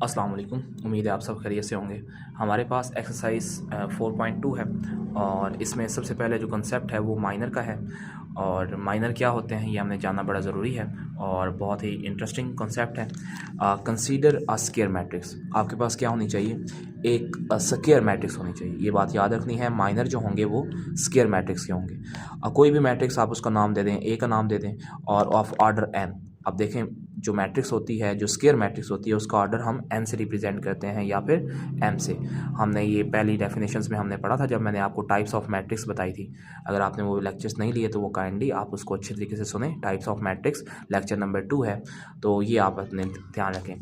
अस्सलाम वालेकुम। उम्मीद है आप सब खैरियत से होंगे। हमारे पास एक्सरसाइज 4.2 है और इसमें सबसे पहले जो कंसेप्ट है वो माइनर का है। और माइनर क्या होते हैं ये हमने जानना बड़ा ज़रूरी है और बहुत ही इंटरेस्टिंग कंसेप्ट है। Consider a square matrix. आपके पास क्या होनी चाहिए? एक स्क्वायर मैट्रिक्स होनी चाहिए। ये बात याद रखनी है, माइनर जो होंगे वो स्क्वायर मैट्रिक्स के होंगे। कोई भी मैट्रिक्स आप उसका नाम दे दें, ए का नाम दे दें और ऑफ ऑर्डर एन। अब देखें, जो मैट्रिक्स होती है, जो स्क्वायर मैट्रिक्स होती है, उसका ऑर्डर हम एन से रिप्रेजेंट करते हैं या फिर एम से। हमने ये पहली डेफिनेशंस में हमने पढ़ा था जब मैंने आपको टाइप्स ऑफ मैट्रिक्स बताई थी। अगर आपने वो लेक्चर्स नहीं लिए तो वो काइंडली आप उसको अच्छे तरीके से सुने। Types of matrix lecture number 2 है, तो ये आप अपने ध्यान रखें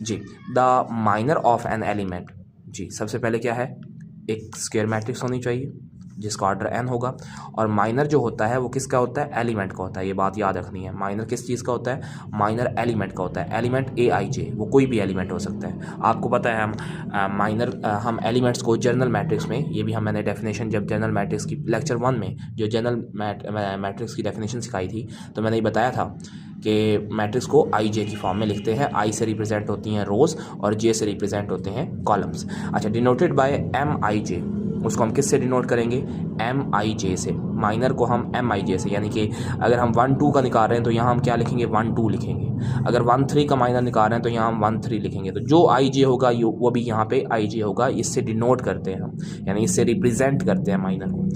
जी। The minor of an element. जी, सबसे पहले क्या है? एक स्क्वायर मैट्रिक्स होनी चाहिए जिसका ऑर्डर एन होगा। और माइनर जो होता है वो किसका होता है? एलिमेंट का होता है। ये बात याद रखनी है। माइनर किस चीज़ का होता है? माइनर एलिमेंट का होता है। एलिमेंट ए आई जे, वो कोई भी एलिमेंट हो सकता है। आपको पता है हम एलिमेंट्स को जनरल मैट्रिक्स में, ये भी मैंने डेफिनेशन जब जनरल मैट्रिक्स की लेक्चर 1 में जो जनरल मैट्रिक्स की डेफिनेशन सिखाई थी तो मैंने ये बताया था कि मैट्रिक्स को आई जे की फॉर्म में लिखते हैं। आई से रिप्रेजेंट होती हैं रोज़ और जे से रिप्रेजेंट होते हैं कॉलम्स। अच्छा, डिनोटेड बाय एम आई जे। उसको हम किस से डिनोट करेंगे? एम आई जे से। माइनर को हम एम आई जे से, यानी कि अगर हम 1-2 का निकाल रहे हैं तो यहाँ हम क्या लिखेंगे? 1-2 लिखेंगे। अगर 1-3 का माइनर निकाल रहे हैं तो यहाँ हम 1-3 लिखेंगे। तो जो आई जे होगा वो भी यहाँ पे आई जे होगा। इससे डिनोट करते हैं हम, यानी इससे रिप्रेजेंट करते हैं माइनर को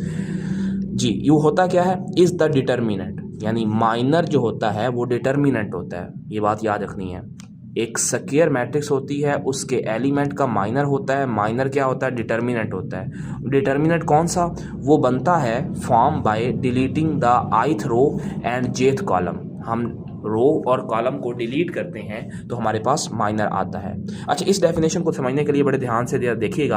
जी। यू होता क्या है? इज़ द डिटर्मिनेंट, यानी माइनर जो होता है वो डिटर्मिनेंट होता है। ये बात याद रखनी है। एक स्क्वायर मैट्रिक्स होती है, उसके एलिमेंट का माइनर होता है। माइनर क्या होता है? डिटर्मिनेंट होता है। डिटर्मिनेंट कौन सा? वो बनता है form by deleting the ith row and jth column. हम रो और कॉलम को डिलीट करते हैं तो हमारे पास माइनर आता है। अच्छा, इस डेफिनेशन को समझने के लिए बड़े ध्यान से देखिएगा।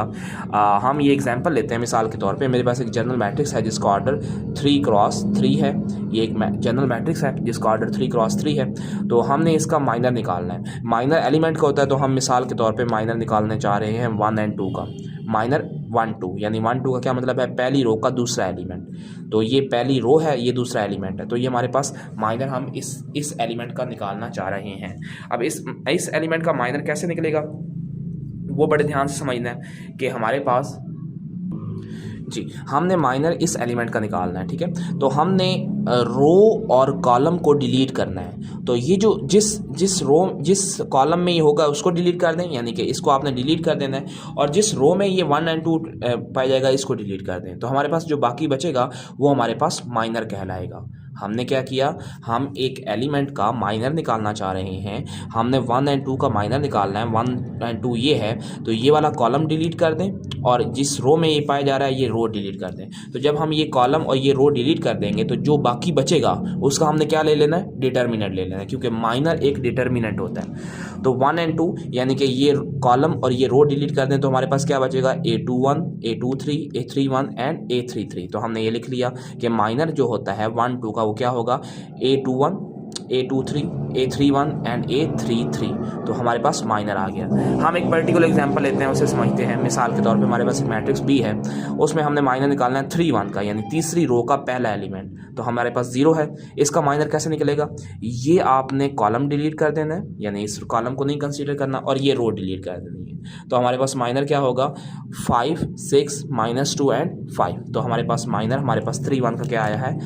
हम ये एग्जांपल लेते हैं मिसाल के तौर पे। मेरे पास एक जनरल मैट्रिक्स है जिसका ऑर्डर 3x3 है। ये एक जनरल मैट्रिक्स है जिसका ऑर्डर 3x3 है। तो हमने इसका माइनर निकालना है। माइनर एलिमेंट का होता है, तो हम मिसाल के तौर पे माइनर निकालने चाह रहे हैं 1 और 2 का। माइनर 1-2, यानी 1-2 का क्या मतलब है? पहली रो का दूसरा एलिमेंट। तो ये पहली रो है, ये दूसरा एलिमेंट है, तो ये हमारे पास माइनर हम इस एलिमेंट का निकालना चाह रहे हैं। अब इस एलिमेंट का माइनर कैसे निकलेगा वो बड़े ध्यान से समझना है कि हमारे पास जी, हमने माइनर इस एलिमेंट का निकालना है, ठीक है। तो हमने रो और कॉलम को डिलीट करना है। तो ये जो जिस कॉलम में ये होगा उसको डिलीट कर दें, यानी कि इसको आपने डिलीट कर देना है। और जिस रो में ये 1 और 2 पाया जाएगा इसको डिलीट कर दें। तो हमारे पास जो बाकी बचेगा वो हमारे पास माइनर कहलाएगा। हमने क्या किया? हम एक एलिमेंट का माइनर निकालना चाह रहे हैं। हमने 1 और 2 का माइनर निकालना है। 1 और 2 ये है, तो ये वाला कॉलम डिलीट कर दें और जिस रो में ये पाया जा रहा है ये रो डिलीट कर दें। तो जब हम ये कॉलम और ये रो डिलीट कर देंगे तो जो बाकी बचेगा उसका हमने क्या ले लेना है? डिटर्मिनेंट ले लेना है, क्योंकि माइनर एक डिटर्मिनेंट होता है। तो 1 और 2 यानी कि ये कॉलम और ये रो डिलीट कर दें तो हमारे पास क्या बचेगा? A21, A23, A31 and A33। तो हमने ये लिख लिया कि माइनर जो होता है 1-2 का वो क्या होगा? A21, A23, A31 and A33। तो हमारे पास माइनर आ गया। हम एक पर्टिकुलर एग्जांपल लेते हैं, उसे समझते हैं। मिसाल के तौर पे हमारे पास एक मैट्रिक्स B है, उसमें हमने माइनर निकालना है 3-1 का, यानी तीसरी रो का पहला एलिमेंट। तो हमारे पास 0 है। इसका माइनर कैसे निकलेगा? ये आपने कॉलम डिलीट कर देना है, यानी इस कॉलम को नहीं कंसीडर करना, और ये रो डिलीट कर देनी है। तो हमारे पास माइनर क्या होगा? 5, 6, -2 एंड 5। तो हमारे पास माइनर, हमारे पास 3-1 का क्या आया है?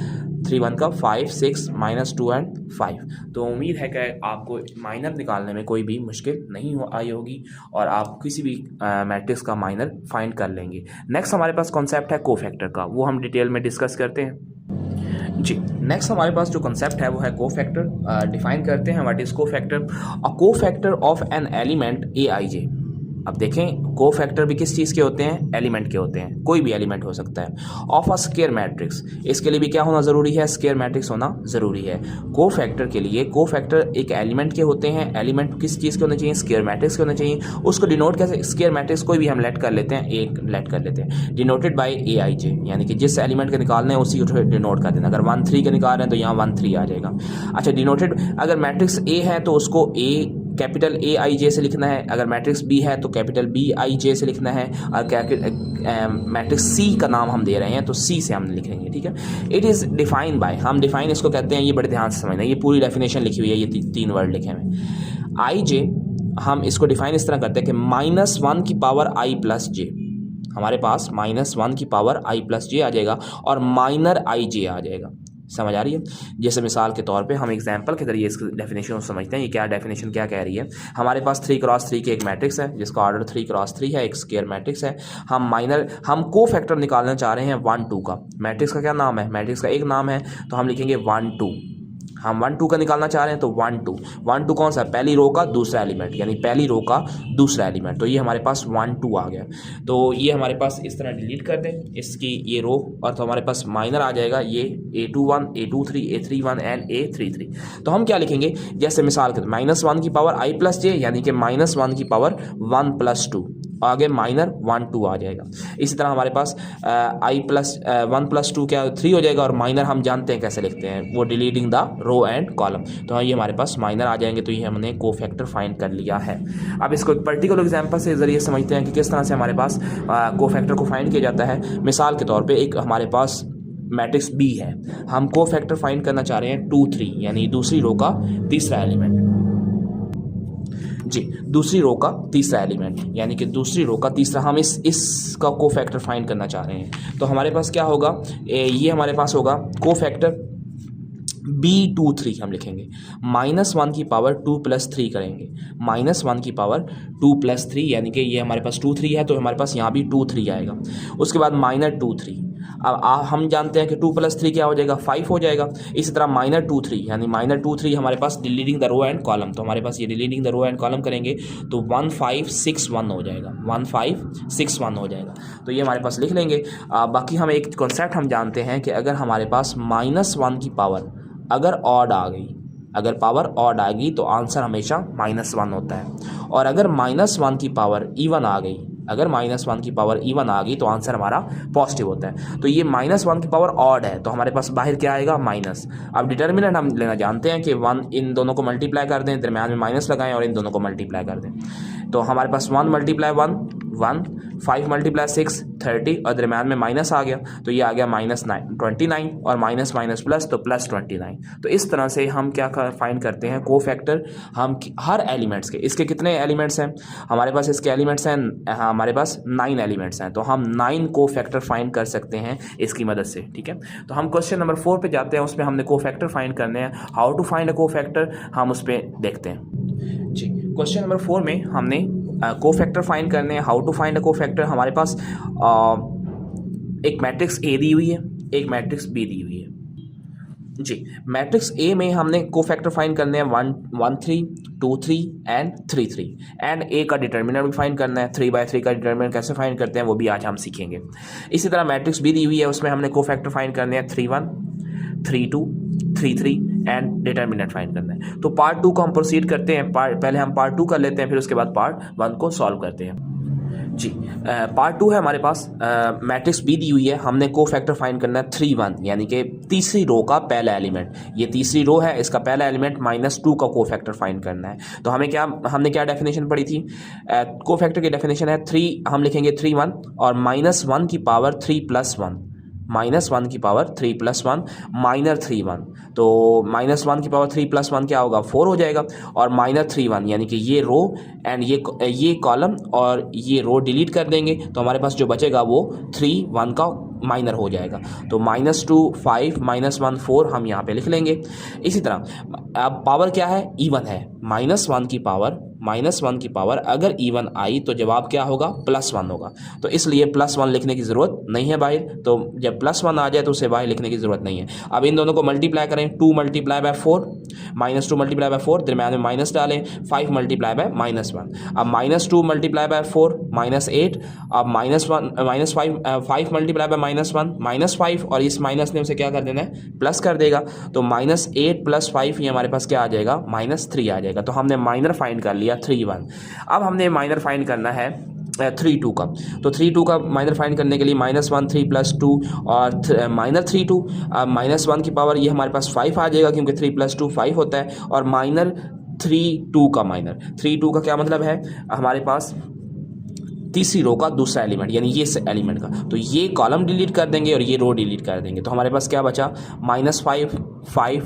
3-1 का 5, 6, -2 एंड 5। तो उम्मीद है कि आपको माइनर निकालने में कोई भी मुश्किल नहीं आई होगी और आप किसी भी मैट्रिक्स का माइनर फाइंड कर लेंगे। नेक्स्ट हमारे पास कॉन्सेप्ट है कोफैक्टर का, वो हम डिटेल में डिस्कस करते हैं जी। नेक्स्ट हमारे पास जो कॉन्सेप्ट है वो है कोफैक्टर। डिफाइन करते हैं what is cofactor. A cofactor of an element A I J. अब देखें, कोफैक्टर भी किस चीज़ के होते हैं? एलिमेंट के होते हैं। कोई भी एलिमेंट हो सकता है। ऑफ अ स्क्वायर मैट्रिक्स, इसके लिए भी क्या होना ज़रूरी है? स्क्वायर मैट्रिक्स होना ज़रूरी है। कोफैक्टर के लिए, कोफैक्टर एक एलिमेंट के होते हैं। एलिमेंट किस चीज़ के होने चाहिए? स्क्वायर मैट्रिक्स के होने चाहिए। उसको डिनोट कैसे? स्क्वायर मैट्रिक्स कोई भी हम लेट कर लेते हैं, एक लेट कर लेते हैं, डिनोटेड बाय ए आई जे, यानी कि जिस एलिमेंट के निकालने हैं उसी को डिनोट कर देना। अगर 1-3 के निकाल रहे हैं तो यहाँ 1-3 आ जाएगा। अच्छा, डिनोटेड, अगर मैट्रिक्स ए है तो उसको ए कैपिटल ए आई जे से लिखना है। अगर मैट्रिक्स बी है तो कैपिटल बी आई जे से लिखना है। और मैट्रिक्स सी का नाम हम दे रहे हैं तो सी से हम लिखेंगे, ठीक है। इट इज़ डिफाइन बाय, हम डिफाइन इसको कहते हैं, ये बड़े ध्यान से समझना। ये पूरी डेफिनेशन लिखी हुई है, ये 3 वर्ड लिखे हुए हैं। आई जे हम इसको डिफाइन इस तरह करते हैं कि -1 की पावर i प्लस जे, हमारे पास -1 की पावर i प्लस जे आ जाएगा और माइनर आई जे आ जाएगा। समझ आ रही है? जैसे मिसाल के तौर पे हम एग्जांपल के जरिए इसकी डेफिनेशन को समझते हैं। ये क्या डेफिनेशन क्या कह रही है? हमारे पास 3x3 के एक मैट्रिक्स है जिसका ऑर्डर 3x3 है, एक स्क्वायर मैट्रिक्स है। हम को फैक्टर निकालना चाह रहे हैं 1 2 का। मैट्रिक्स का क्या नाम है? मैट्रिक्स का एक नाम है तो हम लिखेंगे 1 2। हम 1 2 का निकालना चाह रहे हैं तो 1 2 कौन सा? पहली रो का दूसरा एलिमेंट, यानी पहली रो का दूसरा एलिमेंट। तो ये हमारे पास 1 2 आ गया। तो ये हमारे पास इस तरह डिलीट कर दें इसकी ये रो, और तो हमारे पास माइनर आ जाएगा ये A21 A23 A31 and A33। तो हम क्या लिखेंगे? जैसे मिसाल के -1 की पावर i प्लस जे, यानी कि -1 की पावर 1 प्लस 2, आगे माइनर 1 2 आ जाएगा। इसी तरह हमारे पास i प्लस 1 प्लस 2 क्या 3 हो जाएगा, और माइनर हम जानते हैं कैसे लिखते हैं, वो deleting the row and column. तो हाँ, ये हमारे पास माइनर आ जाएंगे। तो ये हमने को फैक्टर फाइंड कर लिया है। अब इसको एक पर्टिकुलर एग्जांपल से जरिए समझते हैं कि किस तरह से हमारे पास को फैक्टर को फाइंड किया जाता है। मिसाल के तौर पर एक हमारे पास मैट्रिक्स बी है, हम को फैक्टर फाइंड करना चाह रहे हैं 2 3, यानी दूसरी रो का तीसरा एलिमेंट जी, दूसरी रो का तीसरा एलिमेंट, यानी कि दूसरी रो का तीसरा, हम इसका को फैक्टर फाइंड करना चाह रहे हैं। तो हमारे पास क्या होगा? ये हमारे पास होगा को फैक्टर B23 हम लिखेंगे। -1 की पावर 2 प्लस 3 करेंगे, -1 की पावर 2 प्लस 3, यानी कि ये हमारे पास 2 3 है तो हमारे पास यहाँ भी 2 3 आएगा। उसके बाद -2 3। अब हम जानते हैं कि 2 प्लस 3 क्या हो जाएगा? 5 हो जाएगा। इसी तरह -2 3, यानी -2 3 हमारे पास deleting the row and column. तो हमारे पास ये deleting the row and column करेंगे तो 1 5 6 1 हो जाएगा, 1 5 6 1 हो जाएगा। तो ये हमारे पास लिख लेंगे। बाकी हम एक कॉन्सेप्ट हम जानते हैं कि अगर हमारे पास -1 की पावर अगर ऑड आ गई, अगर पावर ऑड आ गई तो आंसर हमेशा -1 होता है। और अगर -1 की पावर इवन आ गई, अगर -1 की पावर इवन आ गई तो आंसर हमारा पॉजिटिव होता है। तो ये -1 की पावर ऑड है तो हमारे पास बाहर क्या आएगा? माइनस। अब डिटर्मिनेंट हम लेना जानते हैं कि 1 इन दोनों को मल्टीप्लाई कर दें, दरम्यान में माइनस लगाएं और इन दोनों को मल्टीप्लाई कर दें। तो हमारे पास 1 × 1 1, 5 × 6 30, और दरम्यान में माइनस आ गया तो ये आ गया -29, और माइनस माइनस प्लस तो +29। तो इस तरह से हम क्या फाइंड करते हैं? को फैक्टर हम हर एलिमेंट्स के, इसके कितने एलिमेंट्स हैं हमारे पास? इसके एलिमेंट्स हैं हमारे पास 9 एलिमेंट्स हैं, तो हम 9 को फैक्टर फाइंड कर सकते हैं इसकी मदद से। ठीक है, तो हम क्वेश्चन नंबर 4 पे जाते हैं। उसमें हमने को फैक्टर फाइंड करने हैं। हाउ टू फाइंड अ को फैक्टर, हम उस पर देखते हैं जी। क्वेश्चन नंबर 4 में हमने को फैक्टर फाइंड करने हैं। हाउ टू फाइंड अ को फैक्टर, हमारे पास एक मैट्रिक्स ए दी हुई है, एक मैट्रिक्स बी दी हुई है जी। मैट्रिक्स ए में हमने को फैक्टर फाइंड करने हैं 1 1 3 2 3 एंड 3 3, एंड ए का डिटर्मिनेंट भी फाइंड करना है। 3/3 का डिटर्मिनेंट कैसे फाइंड करते हैं वो भी आज हम सीखेंगे। इसी तरह मैट्रिक्स बी दी हुई है, उसमें हमने को फैक्टर फाइंड करने हैं 3 1 3 2 3 3 एंड डिटर्मिनेंट फाइंड करना है। तो पार्ट 2 को हम प्रोसीड करते हैं। पहले हम पार्ट 2 कर लेते हैं, फिर उसके बाद पार्ट 1 को सॉल्व करते हैं जी। पार्ट 2 है हमारे पास, मैट्रिक्स बी दी हुई है, हमने को फैक्टर फाइंड करना है 3 1, यानी कि तीसरी रो का पहला एलिमेंट। ये तीसरी रो है, इसका पहला एलिमेंट -2 का को फैक्टर फाइंड करना है। तो हमने क्या डेफिनेशन पढ़ी थी? को फैक्टर की डेफिनेशन है 3, हम लिखेंगे 3 1 और -1 की पावर 3 + 1, -1 की पावर 3 + 1 -3 1। तो -1 की पावर 3 + 1 क्या होगा? 4 हो जाएगा, और -3 1, यानी कि ये रो एंड ये कॉलम और ये रो डिलीट कर देंगे तो हमारे पास जो बचेगा वो 3 1 का माइनर हो जाएगा। तो -2 5 -1 4 हम यहाँ पे लिख लेंगे। इसी तरह अब पावर क्या है? इवन है। -1 की पावर अगर इवन आई तो जवाब क्या होगा? +1 होगा। तो इसलिए +1 लिखने की ज़रूरत नहीं है बाहर। तो जब +1 आ जाए तो उसे बाहर लिखने की ज़रूरत नहीं है। अब इन दोनों को मल्टीप्लाई करें, 2 × 4 -2 × 4, दरम्यान में माइनस डालें, 5 × -1। अब -2 × 4 -8, अब -5 × -1 और इस माइनस ने उसे क्या कर देना है? प्लस कर देगा। तो -8 + 5 ये हमारे पास क्या आ जाएगा? -3 आ जाएगा। तो हमने माइनर फाइंड कर लिया 3 1। अब हमने माइनर फाइंड करना है 3 2 का। तो 3 2 का माइनर फाइंड करने के लिए -1 3 + 2 और -3 2। -1 की पावर ये हमारे पास 5 आ जाएगा, क्योंकि 3 + 2 5 होता है। और -3 2 का माइनर, 3 2 का क्या मतलब है? हमारे पास तीसरी रो का दूसरा एलिमेंट, यानी ये एलिमेंट का। तो ये कॉलम डिलीट कर देंगे और ये रो डिलीट कर देंगे। तो हमारे पास क्या बचा? -5 5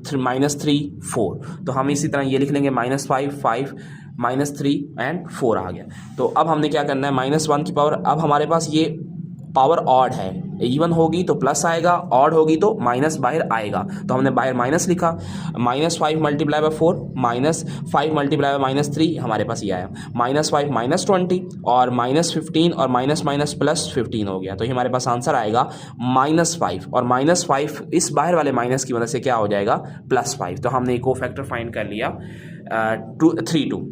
-3 4। तो हम इसी तरह ये लिख लेंगे -5 5 -3 एंड 4 आ गया। तो अब हमने क्या करना है, -1 की पावर, अब हमारे पास ये पावर ऑड है, इवन होगी तो प्लस आएगा, ऑड होगी तो माइनस बाहर आएगा। तो हमने बाहर माइनस लिखा, -5 मल्टीप्लाई बाय 4 -5 मल्टीप्लाई बाय -3 हमारे पास ये आया, -5 -20 और -15 और माइनस माइनस प्लस 15 हो गया। तो ये हमारे पास आंसर आएगा -5 और -5 इस बाहर वाले माइनस की वजह से क्या हो जाएगा, +5। तो हमने इको फैक्टर फाइंड कर लिया 3 2।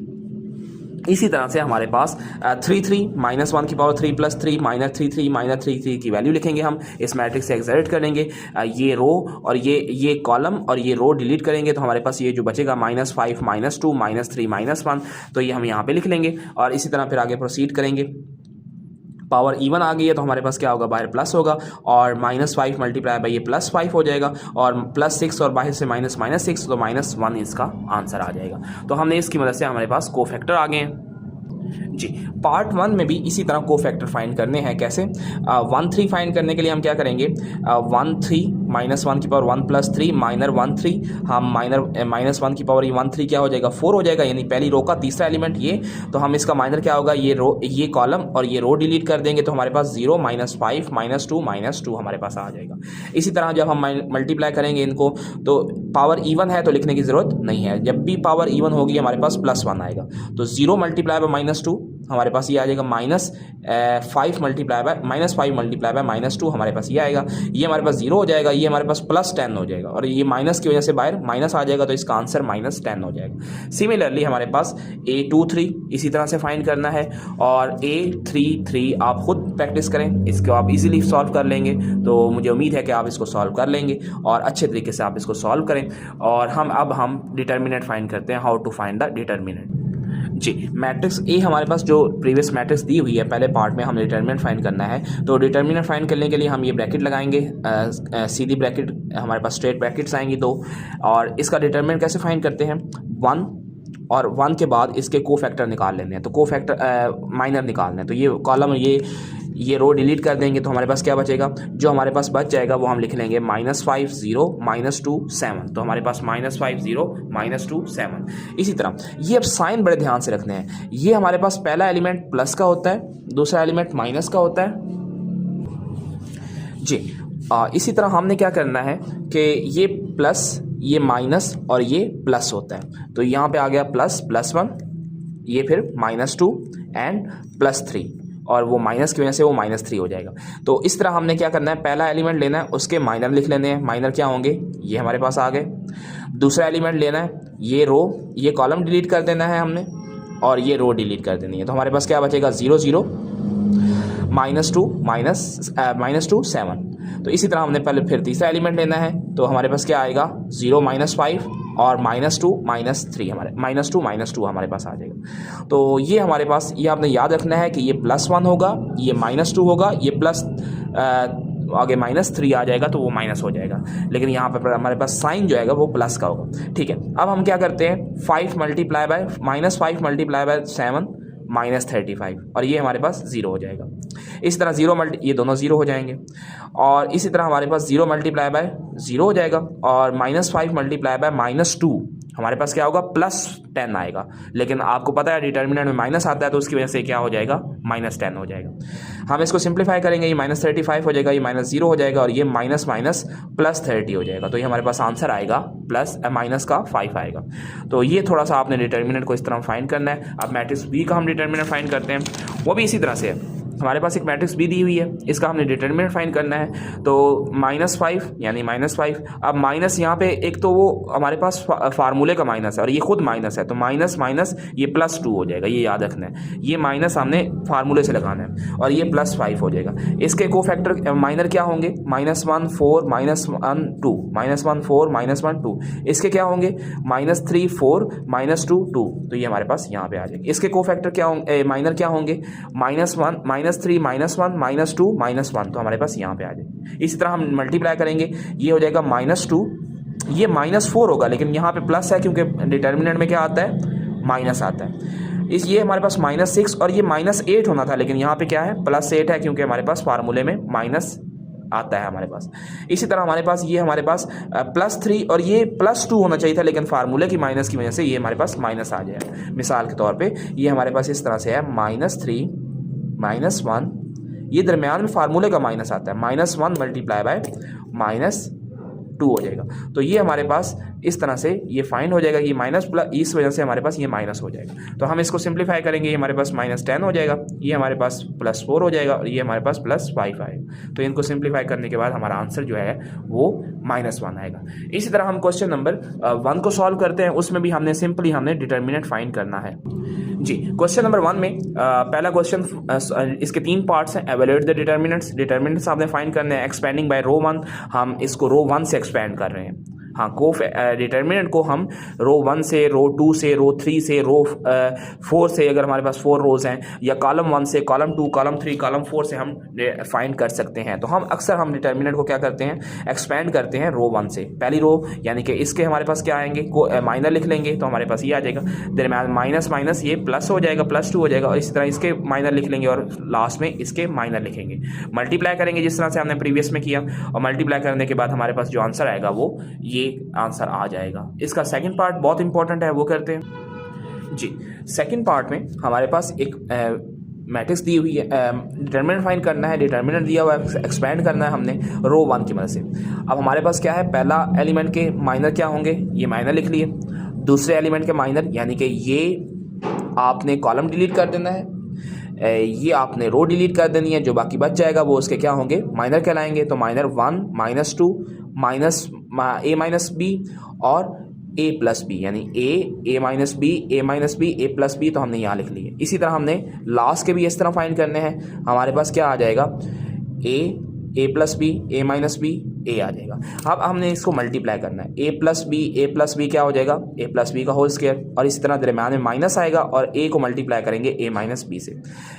इसी तरह से हमारे पास 3 -1 की पावर 3 + 3 -3 -3 की वैल्यू लिखेंगे हम, इस मैट्रिक्स से एक्सरेट करेंगे, ये रो और ये कॉलम और ये रो डिलीट करेंगे, तो हमारे पास ये जो बचेगा -5 -2 -3 -1, तो ये हम यहाँ पे लिख लेंगे और इसी तरह फिर आगे प्रोसीड करेंगे। पावर इवन आ गई है तो हमारे पास क्या होगा, बाहर प्लस होगा और -5 मल्टीप्लाई बाई ये +5 हो जाएगा और +6 और बाहर से -6 तो -1 इसका आंसर आ जाएगा। तो हमने इसकी मदद से हमारे पास कोफैक्टर आ गए हैं जी। पार्ट 1 में भी इसी तरह कोफैक्टर फाइंड करने हैं। कैसे, 1 3 फाइंड करने के लिए हम क्या करेंगे, 1 3 -1 की पावर 1 + 3 -1 3, हम -1 की पावर 1 3 क्या हो जाएगा, 4 हो जाएगा, यानी पहली रो का तीसरा एलिमेंट ये। तो हम इसका माइनर क्या होगा, ये रो, ये कॉलम और ये रो डिलीट कर देंगे, तो हमारे पास 0 -5 -2 हमारे पास आ जाएगा। इसी तरह जब हम मल्टीप्लाई करेंगे इनको, तो पावर इवन है तो लिखने की ज़रूरत नहीं है, जब भी पावर इवन होगी हमारे पास +1 आएगा। तो 0 मल्टीप्लाई बाय -2 हमारे पास ये आ जाएगा, -5 मल्टीप्लाई बाय -2 हमारे पास ये आएगा, ये हमारे पास 0 हो जाएगा, ये हमारे पास +10 हो जाएगा और ये माइनस की वजह से बाहर माइनस आ जाएगा, तो इसका आंसर -10 हो जाएगा। सिमिलरली हमारे पास A23 इसी तरह से फाइंड करना है और A33 आप खुद प्रैक्टिस करें, इसको आप इजीली सॉल्व कर लेंगे। तो मुझे उम्मीद है कि आप इसको सॉल्व कर लेंगे और अच्छे तरीके से आप इसको सॉल्व करें। और हम डिटर्मिनेंट फाइंड करते हैं, how to find the determinant जी। मैट्रिक्स ए हमारे पास जो प्रीवियस मैट्रिक्स दी हुई है, पहले पार्ट में हमें डिटर्मिनेंट फाइंड करना है। तो डिटर्मिनेंट फाइंड करने के लिए हम ये ब्रैकेट लगाएंगे, सीधी ब्रैकेट, हमारे पास स्ट्रेट ब्रैकेट्स आएंगी 2, और इसका डिटर्मिनेंट कैसे फाइंड करते हैं, 1 और 1 के बाद इसके कोफैक्टर निकाल लेने हैं। तो कोफैक्टर माइनर निकालना है, तो ये कॉलम ये रो डिलीट कर देंगे, तो हमारे पास क्या बचेगा, जो हमारे पास बच जाएगा वो हम लिख लेंगे -5 0 -2 7। तो हमारे पास -5 0 -2 7। इसी तरह ये अब साइन बड़े ध्यान से रखने हैं, ये हमारे पास पहला एलिमेंट प्लस का होता है, दूसरा एलिमेंट माइनस का होता है जी। इसी तरह हमने क्या करना है कि ये प्लस, ये माइनस और ये प्लस होता है, तो यहाँ पे आ गया +1, ये फिर -2 एंड +3, और वो माइनस की वजह से वो -3 हो जाएगा। तो इस तरह हमने क्या करना है, पहला एलिमेंट लेना है, उसके माइनर लिख लेने हैं। माइनर क्या होंगे, ये हमारे पास आ गए। दूसरा एलिमेंट लेना है, ये रो, ये कॉलम डिलीट कर देना है हमने और ये रो डिलीट कर देनी है। तो हमारे पास क्या बचेगा, 0 0 -2 7। तो इसी तरह हमने पहले फिर तीसरा एलिमेंट लेना है, तो हमारे पास क्या आएगा, 0 -5 और -2 -3, हमारे -2 हमारे पास आ जाएगा। तो ये हमारे पास, ये आपने याद रखना है कि ये +1 होगा, ये -2 होगा, ये प्लस आगे -3 आ जाएगा तो वो माइनस हो जाएगा, लेकिन यहाँ पर हमारे पास साइन जो आएगा वो प्लस का होगा। ठीक है, अब हम क्या करते हैं, 5 मल्टीप्लाई बाय -7 -35, और ये हमारे पास 0 हो जाएगा। इसी तरह ये दोनों 0 हो जाएंगे, और इसी तरह हमारे पास 0 मल्टीप्लाई बाय 0 हो जाएगा, और -5 मल्टीप्लाई बाय -2 हमारे पास क्या होगा, +10 आएगा। लेकिन आपको पता है डिटर्मिनेंट में माइनस आता है, तो उसकी वजह से क्या हो जाएगा, -10 हो जाएगा। हम इसको सिंप्लीफाई करेंगे, ये -35 हो जाएगा, ये -0 हो जाएगा, और ये माइनस +30 हो जाएगा। तो ये हमारे पास आंसर आएगा -5 आएगा। तो ये थोड़ा सा आपने डिटर्मिनेंट को इस तरह फाइंड करना है। अब मैट्रिक्स बी का हम डिटर्मिनेंट फाइंड करते हैं, वो भी इसी तरह से है। हमारे पास एक मैट्रिक्स बी दी हुई है, इसका हमने डिटर्मिनेंट फाइंड करना है। तो -5 यानी -5, अब माइनस यहाँ पे एक तो वो हमारे पास फार्मूले का माइनस है और ये खुद माइनस है, तो माइनस माइनस ये +2 हो जाएगा, ये याद रखना है। ये माइनस हमने फार्मूले से लगाना है और ये +5 हो जाएगा। इसके कोफैक्टर माइनर क्या होंगे, -1 4 -1 2 -1 4 -1 2। इसके क्या होंगे, -3 4 -2 2। तो ये हमारे पास यहाँ पे आ जाएंगे। इसके कोफैक्टर क्या होंगे, माइनर क्या होंगे, -1 -3 -1 -2 -1। तो हमारे पास यहाँ पे आ जाए। इसी तरह हम मल्टीप्लाई करेंगे, ये हो जाएगा -2, ये -4 होगा, लेकिन यहाँ पे प्लस है क्योंकि डिटर्मिनेंट में क्या आता है, माइनस आता है। ये हमारे पास -6 और ये -8 होना था, लेकिन यहाँ पे क्या है, +8 है क्योंकि हमारे पास फार्मूले में माइनस आता है हमारे पास। इसी तरह हमारे पास ये हमारे पास +3 और ये +2 होना चाहिए था, लेकिन फार्मूले की माइनस की वजह से ये हमारे पास माइनस आ जाए। मिसाल के तौर पे ये हमारे पास इस तरह से है -3 -1, ये दरमियान में फार्मूले का माइनस आता है, -1 मल्टीप्लाई बाय -2 हो जाएगा। तो ये हमारे पास इस तरह से ये फाइंड हो जाएगा, ये माइनस प्लस, इस वजह से हमारे पास ये माइनस हो जाएगा। तो हम इसको सिंप्लीफाई करेंगे, ये हमारे पास -10 हो जाएगा, ये हमारे पास +4 हो जाएगा और ये हमारे पास +5 आएगा। तो इनको सिंप्लीफाई करने के बाद हमारा आंसर जो है वो -1 आएगा। इसी तरह हम क्वेश्चन नंबर 1 को सॉल्व करते हैं, उसमें भी हमने सिंपली डिटर्मिनेंट फाइंड करना है जी। क्वेश्चन नंबर 1 में पहला क्वेश्चन, इसके 3 पार्ट्स हैं। एवेल्यूएट द डिटर्मिनेंट्स आपने फाइंड करने हैं। एक्सपेंडिंग बाय रो 1, हम इसको रो 1 से एक्सपेंड कर रहे हैं। हाँ, डिटर्मिनेंट को हम रो 1 से, रो 2 से, रो 3 से, रो 4 से, अगर हमारे पास 4 रोज़ हैं, या कॉलम 1 से, कॉलम 2, कॉलम 3, कॉलम 4 से हम फाइंड कर सकते हैं। तो हम अक्सर डिटर्मिनेंट को क्या करते हैं, एक्सपेंड करते हैं रो 1 से। पहली रो यानी कि इसके हमारे पास क्या आएंगे, माइनर लिख लेंगे तो हमारे पास ये आ जाएगा, दरम्यान माइनस माइनस ये प्लस हो जाएगा, +2 हो जाएगा, और इसी तरह इसके माइनर लिख लेंगे और लास्ट में इसके माइनर लिखेंगे। मल्टीप्लाई करेंगे जिस तरह से हमने प्रीवियस में किया, और मल्टीप्लाई करने के बाद हमारे पास जो आंसर आएगा वो ये आंसर आ जाएगा। इसका सेकंड पार्ट बहुत इंपॉर्टेंट है, वो करते हैं जी। सेकंड पार्ट में हमारे पास एक मैट्रिक्स दी हुई है, डिटर्मिनेंट फाइंड करना है, डिटर्मिनेंट दिया हुआ है, एक्सपेंड करना है हमने रो 1 की मदद से। अब हमारे पास क्या है, पहला एलिमेंट के माइनर क्या होंगे, ये माइनर लिख लिए। दूसरे एलिमेंट के माइनर यानी कि ये आपने कॉलम डिलीट कर देना है, ये आपने रो डिलीट कर देनी है, जो बाकी बच जाएगा वो उसके क्या होंगे, माइनर कहलाएंगे। तो -1 -2 -a-b और a+b, यानी a-b a+b तो हमने यहाँ लिख लिए। इसी तरह हमने लास्ट के भी इस तरह फाइंड करने हैं। हमारे पास क्या आ जाएगा, a+b a-b a आ जाएगा। अब हमने इसको मल्टीप्लाई करना है, a+b क्या हो जाएगा, a+b का होल स्क्वायर, और इसी तरह दरम्यान में माइनस आएगा और a को मल्टीप्लाई करेंगे a-b से।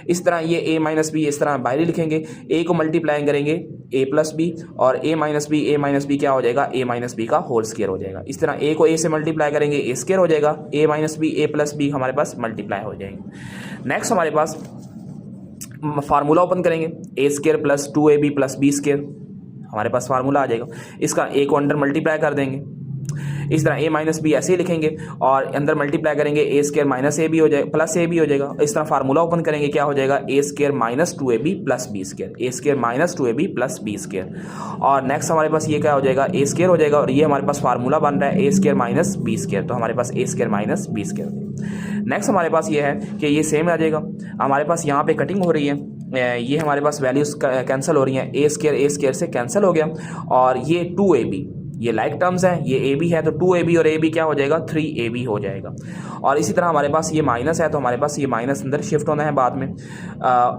इस तरह ये a-b इस तरह बाहरी लिखेंगे, a को मल्टीप्लाई करेंगे a+b और a-b क्या हो जाएगा, a-b का होल स्क्वायर हो जाएगा। इस तरह a को a से मल्टीप्लाई करेंगे a स्क्वायर हो जाएगा, a-b a+b हमारे पास मल्टीप्लाई हो जाएंगे। नेक्स्ट हमारे पास फार्मूला ओपन करेंगे, a² + 2ab + b², हमारे पास फार्मूला आ जाएगा। इसका a को अंडर मल्टीप्लाई कर देंगे, इस तरह a-b ऐसे ही लिखेंगे और अंदर मल्टीप्लाई करेंगे a² - ab हो जाएगा, +ab हो जाएगा। इस तरह फार्मूला ओपन करेंगे, क्या हो जाएगा, a² - 2ab + b², a² - 2ab + b²। और नेक्स्ट हमारे पास ये क्या हो जाएगा, a² हो जाएगा, और ये हमारे पास फार्मूला बन रहा है a² - b², तो हमारे पास a² - b²। नेक्स्ट हमारे पास ये है कि ये सेम आ जाएगा। हमारे पास यहाँ पे कटिंग हो रही है, ये हमारे पास वैल्यूज कैंसिल हो रही हैं, a² से कैंसिल हो गया, और ये 2ab, ये लाइक टर्म्स हैं, ये ab है तो 2ab और ab क्या हो जाएगा, 3ab हो जाएगा। और इसी तरह हमारे पास ये माइनस है तो हमारे पास ये माइनस अंदर शिफ्ट होना है बाद में।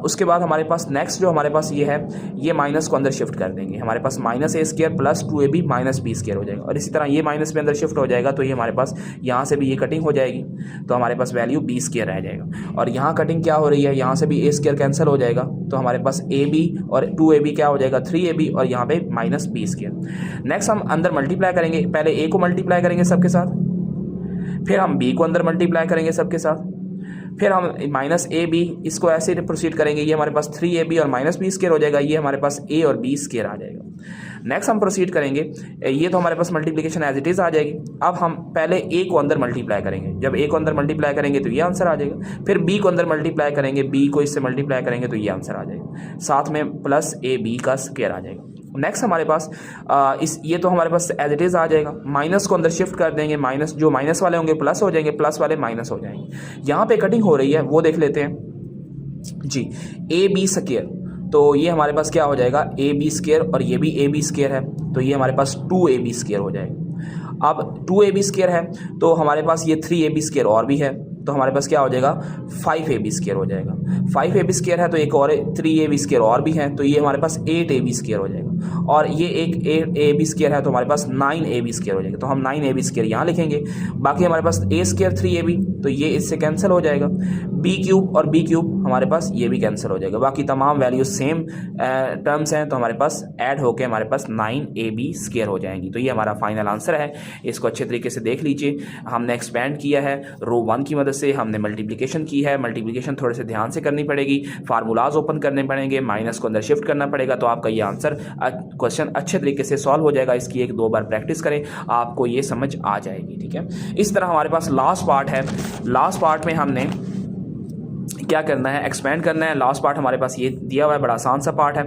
उसके बाद हमारे पास नेक्स्ट जो हमारे पास ये है, ये माइनस को अंदर शिफ्ट कर देंगे, हमारे पास -a² + 2ab - b² हो जाएगा। और इसी तरह ये माइनस में अंदर शिफ्ट हो जाएगा तो ये हमारे पास यहाँ से भी ये कटिंग हो जाएगी, तो हमारे पास वैल्यू b² रह जाएगा। और यहाँ कटिंग क्या हो रही है, यहाँ से भी a² कैंसिल हो जाएगा, तो हमारे पास ab और 2ab क्या हो जाएगा, 3ab, और यहाँ पे -b²। नेक्स्ट हम अंदर मल्टीप्लाई करेंगे, पहले a को मल्टीप्लाई करेंगे सबके साथ, फिर हम b को अंदर मल्टीप्लाई करेंगे सबके साथ, फिर हम -ab इसको ऐसे प्रोसीड करेंगे, ये हमारे पास 3ab और -b² हो जाएगा, ये हमारे पास a और b² आ जाएगा। नेक्स्ट हम प्रोसीड करेंगे, ये तो हमारे पास मल्टीप्लिकेशन एज इट इज़ आ जाएगी। अब हम पहले a को अंदर मल्टीप्लाई करेंगे, जब a को अंदर मल्टीप्लाई करेंगे तो ये आंसर आ जाएगा, फिर b को अंदर मल्टीप्लाई करेंगे, b को इससे मल्टीप्लाई करेंगे तो ये आंसर आ जाएगा, साथ में +ab का स्क्वायर आ जाएगा। नेक्स्ट हमारे पास ये तो हमारे पास एज इट इज़ आ जाएगा, माइनस को अंदर शिफ्ट कर देंगे, माइनस जो माइनस वाले होंगे प्लस हो जाएंगे, प्लस वाले माइनस हो जाएंगे। यहाँ पे कटिंग हो रही है वो देख लेते हैं जी, ab², तो ये हमारे पास क्या हो जाएगा, ab² और ये भी ab² है, तो ये हमारे पास 2ab² हो जाएगा। अब 2ab² है तो हमारे पास ये 3ab² और भी है, तो हमारे पास क्या हो जाएगा, 5ab² हो जाएगा। 5ab² है तो एक और 3ab² और भी है, तो ये हमारे पास 8ab² हो जाएगा, और ये एक ab² है तो हमारे पास 9ab² हो जाएगा, तो हम 9ab² यहाँ लिखेंगे। बाकी हमारे पास a² 3ab, तो ये इससे कैंसिल हो जाएगा। b³ और b³ हमारे पास ये भी कैंसिल हो जाएगा। बाकी तमाम वैल्यूज सेम टर्म्स हैं तो हमारे पास ऐड होके हमारे पास 9ab² हो जाएंगी। तो ये हमारा फाइनल आंसर है। इसको अच्छे तरीके से देख लीजिए। हमने एक्सपेंड किया है रो 1 की मदद से, हमने मल्टीप्लिकेशन की है। मल्टीप्लिकेशन थोड़े से ध्यान से करनी पड़ेगी, फार्मूलाज ओपन करने पड़ेंगे, माइनस को अंदर शिफ्ट करना पड़ेगा, तो आपका ये आंसर क्वेश्चन अच्छे तरीके से सॉल्व हो जाएगा। इसकी 1-2 बार प्रैक्टिस करें, आपको ये समझ आ जाएगी। ठीक है, इस तरह हमारे पास लास्ट पार्ट है। लास्ट पार्ट में हमने क्या करना है, एक्सपेंड करना है। लास्ट पार्ट हमारे पास ये दिया हुआ है, बड़ा आसान सा पार्ट है।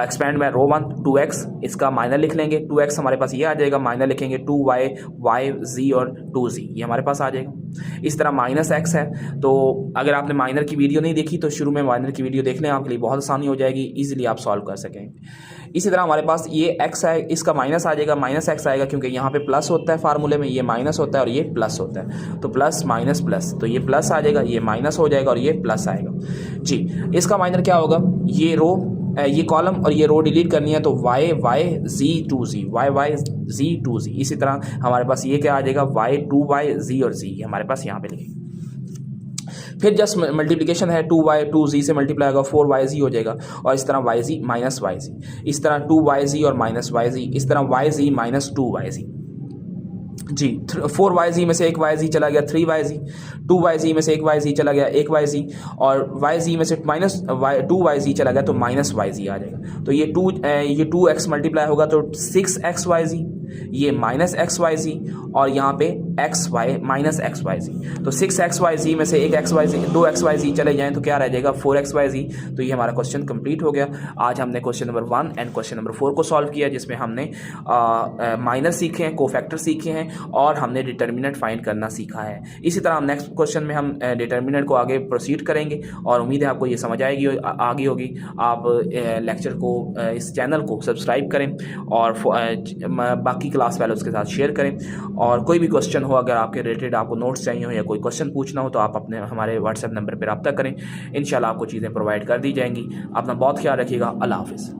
एक्सपेंड में रो 1 2x, इसका माइनर लिख लेंगे। 2x हमारे पास ये आ जाएगा, माइनर लिखेंगे 2y, y, z और 2z, ये हमारे पास आ जाएगा। इस तरह -x है, तो अगर आपने माइनर की वीडियो नहीं देखी तो शुरू में माइनर की वीडियो देख लें, आपके लिए बहुत आसानी हो जाएगी, ईजिली आप सॉल्व कर सकेंगे। इसी तरह हमारे पास ये x है, इसका माइनस आ जाएगा, -x आएगा क्योंकि यहाँ पे प्लस होता है फार्मूले में, ये माइनस होता है और ये प्लस होता है, तो प्लस माइनस प्लस, तो ये प्लस आ जाएगा, ये माइनस हो जाएगा और ये प्लस आएगा जी। इसका माइनर क्या होगा, ये रो, ये कॉलम और ये रो डिलीट करनी है, तो y y z 2z, y y z 2z। इसी तरह हमारे पास ये क्या आ जाएगा, y 2y z और z, हमारे पास यहाँ पे लिखेंगे। फिर जस्ट मल्टीप्लिकेशन है, 2y 2z से मल्टीप्लाई होगा, 4yz हो जाएगा, और इस तरह yz माइनस yz, इस तरह 2yz और माइनस yz, इस तरह yz माइनस 2yz जी। 4yz में से 1yz चला गया, 3yz, 2yz में से 1yz चला गया, 1yz, और yz में से माइनस 2yz चला गया तो माइनस yz आ जाएगा। तो ये 2x मल्टीप्लाई होगा तो 6xyz, ये माइनस xyz, और यहाँ पे xy माइनस xyz, तो 6xyz में से 2xyz चले जाएं तो क्या रह जाएगा, 4xyz। तो ये हमारा क्वेश्चन कंप्लीट हो गया। आज हमने question number 1 and question number 4 को सॉल्व किया, जिसमें हमने माइनस सीखे हैं, कोफैक्टर सीखे हैं, और हमने डिटर्मिनेंट फाइंड करना सीखा है। इसी तरह हम नेक्स्ट क्वेश्चन में हम डिटर्मिनेंट को आगे प्रोसीड करेंगे, और उम्मीद है आपको ये समझ आएगी, आगे होगी। आप लेक्चर को, इस चैनल को सब्सक्राइब करें और बाकी क्लास वालों के साथ शेयर करें। और कोई भी क्वेश्चन हो, अगर आपके रिलेटेड आपको नोट्स चाहिए हो या कोई क्वेश्चन पूछना हो, तो आप अपने हमारे व्हाट्सएप नंबर पर रब्ता करें, इंशाल्लाह आपको चीज़ें प्रोवाइड कर दी जाएंगी। अपना बहुत ख्याल रखिएगा। अल्लाह हाफिज़।